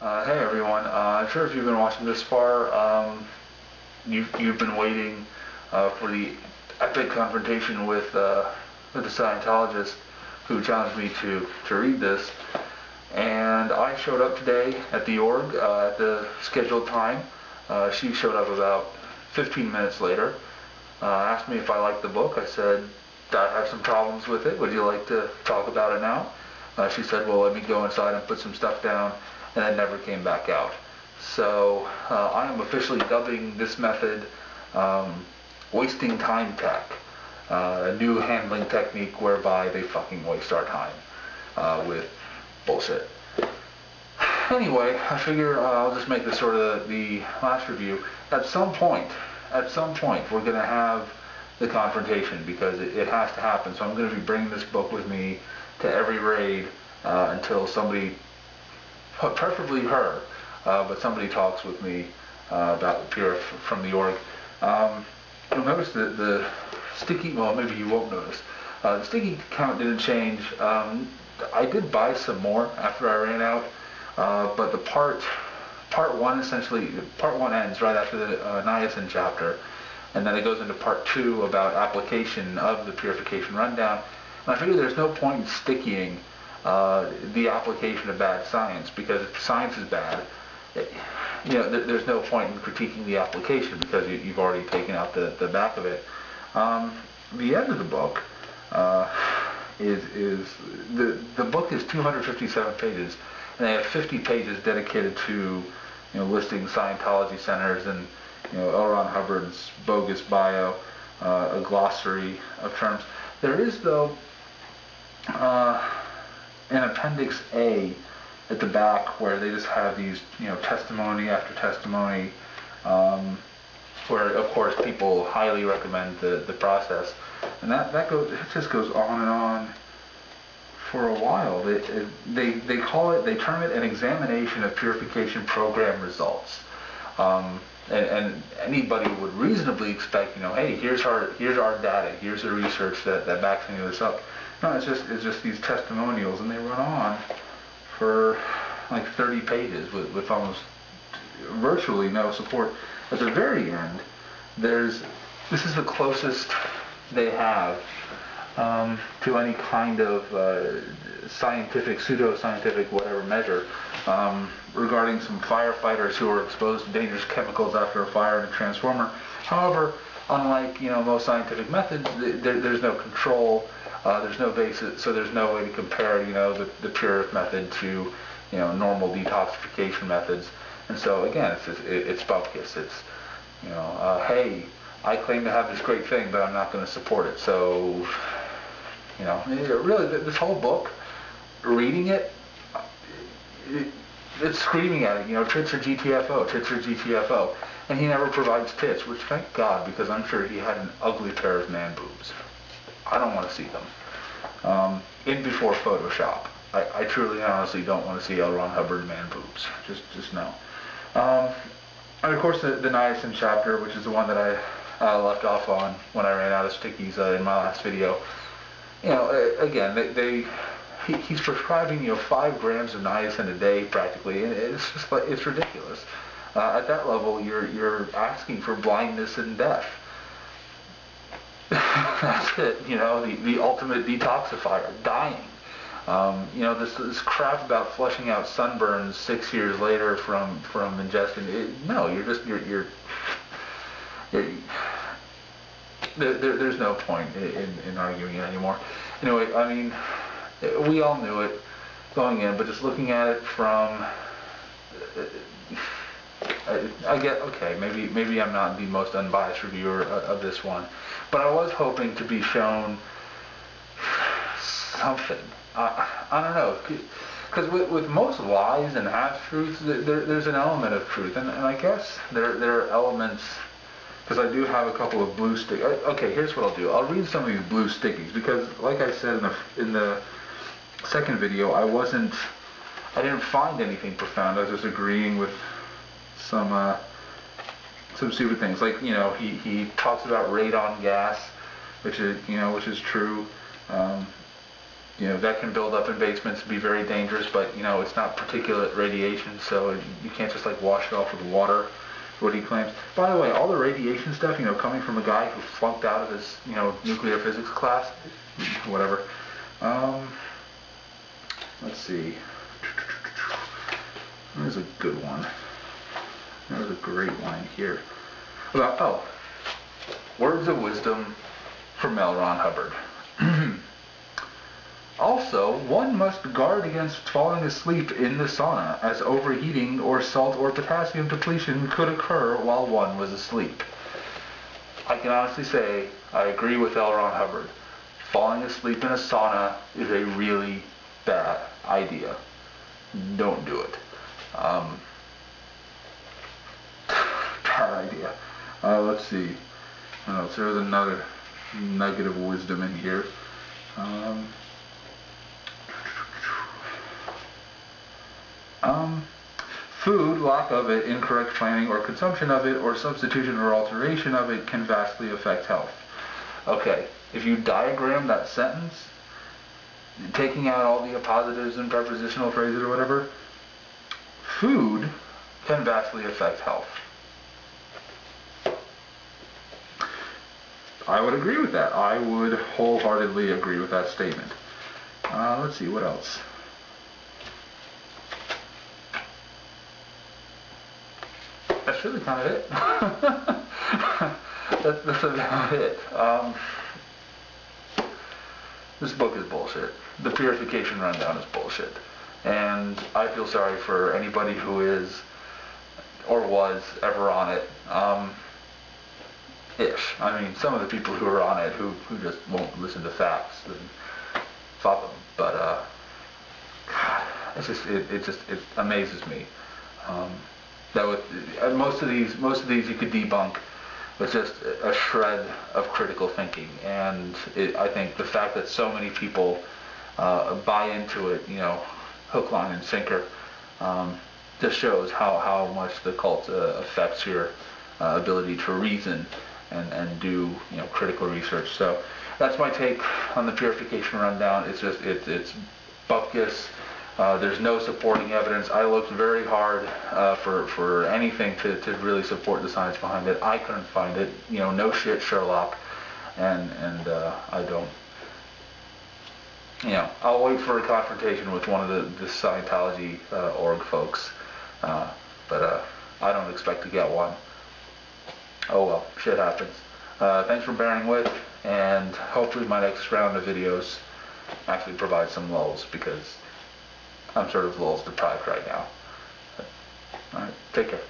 Hey everyone, I'm sure if you've been watching this far, you've been waiting for the epic confrontation with the Scientologist who challenged me to read this. And I showed up today at the org at the scheduled time. She showed up about 15 minutes later, asked me if I liked the book. I said, I have some problems with it. Would you like to talk about it now? She said, well, let me go inside and put some stuff down, and it never came back out. So I am officially dubbing this method wasting time tech, a new handling technique whereby they fucking waste our time with bullshit. Anyway, I figure I'll just make this sort of the last review. At some point, we're going to have the confrontation, because it has to happen. So I'm going to be bringing this book with me to every raid until somebody, preferably her, but somebody talks with me about Pure from the org. You'll notice that the sticky, well, maybe you won't notice, the sticky count didn't change. I did buy some more after I ran out, but the part one ends right after the niacin chapter, and then it goes into part two about application of the purification rundown. And I figure there's no point in stickying the application of bad science, because if science is bad, there's no point in critiquing the application, because you've already taken out the back of it. The end of the book is the book is 257 pages, and they have 50 pages dedicated to listing Scientology centers and L. Ron Hubbard's bogus bio, a glossary of terms. There is, though, an Appendix A at the back where they just have these, testimony after testimony, where, of course, people highly recommend the process, and it just goes on and on for a while. They term it an examination of purification program results. And anybody would reasonably expect, hey, here's our data, here's the research that backs any of this up. No, it's just these testimonials, and they run on for like 30 pages with almost virtually no support. At the very end, this is the closest they have to any kind of scientific, pseudo-scientific, whatever measure, regarding some firefighters who were exposed to dangerous chemicals after a fire in a transformer. However, unlike most scientific methods, there's no control, there's no basis, so there's no way to compare the pure method to normal detoxification methods. And so again, it's bogus. It's hey, I claim to have this great thing, but I'm not going to support it. So really, this whole book, reading it, it's screaming at it, tits or GTFO, tits or GTFO. And he never provides tits, which thank God, because I'm sure he had an ugly pair of man boobs. I don't want to see them. In before Photoshop. I truly and honestly don't want to see L. Ron Hubbard man boobs. Just no. And of course the niacin chapter, which is the one that I left off on when I ran out of stickies in my last video. Again, he's prescribing 5 grams of niacin a day practically, and it's just like, it's ridiculous. At that level, you're asking for blindness and death. That's it. The ultimate detoxifier, dying. This crap about flushing out sunburns 6 years later from ingestion. There's no point in arguing it anymore. Anyway, I mean, we all knew it going in, but just looking at it from, I get, okay, maybe I'm not the most unbiased reviewer of this one, but I was hoping to be shown something. I don't know, because with most lies and half-truths, there's an element of truth, and I guess there are elements, because I do have a couple of blue stickies. Okay, here's what I'll do. I'll read some of these blue stickies, because like I said in the second video, I didn't find anything profound. I was just agreeing with some stupid things, like he talks about radon gas, which is true. that can build up in basements and be very dangerous, but it's not particulate radiation, so you can't just like wash it off with water, what he claims. By the way, all the radiation stuff, coming from a guy who flunked out of his, nuclear physics class, whatever. Let's see. There's a good one. There's a great line here about, words of wisdom from L. Ron Hubbard. Also, one must guard against falling asleep in the sauna, as overheating or salt or potassium depletion could occur while one was asleep. I can honestly say I agree with L. Ron Hubbard. Falling asleep in a sauna is a really bad idea. Don't do it. Bad idea. Let's see. So there's another nugget of wisdom in here. Food, lack of it, incorrect planning or consumption of it, or substitution or alteration of it can vastly affect health. Okay, if you diagram that sentence, taking out all the appositives and prepositional phrases or whatever, food can vastly affect health. I would agree with that. I would wholeheartedly agree with that statement. Let's see, what else? That's really kind of it. That's about it. This book is bullshit. The Purification Rundown is bullshit. And I feel sorry for anybody who is or was ever on it. Ish. I mean, some of the people who are on it who just won't listen to facts and fuck them. But God, it amazes me. That with most of these you could debunk with just a shred of critical thinking, and I think the fact that so many people buy into it, hook, line, and sinker, just shows how much the cult affects your ability to reason and do critical research. So that's my take on the Purification Rundown. It's just it's bupkis. There's no supporting evidence. I looked very hard for anything to really support the science behind it. I couldn't find it. No shit, Sherlock. And I don't. I'll wait for a confrontation with one of the Scientology org folks. But I don't expect to get one. Oh well, shit happens. Thanks for bearing with, and hopefully my next round of videos actually provide some lulls, because I'm sort of lulls deprived right now. Alright, take care.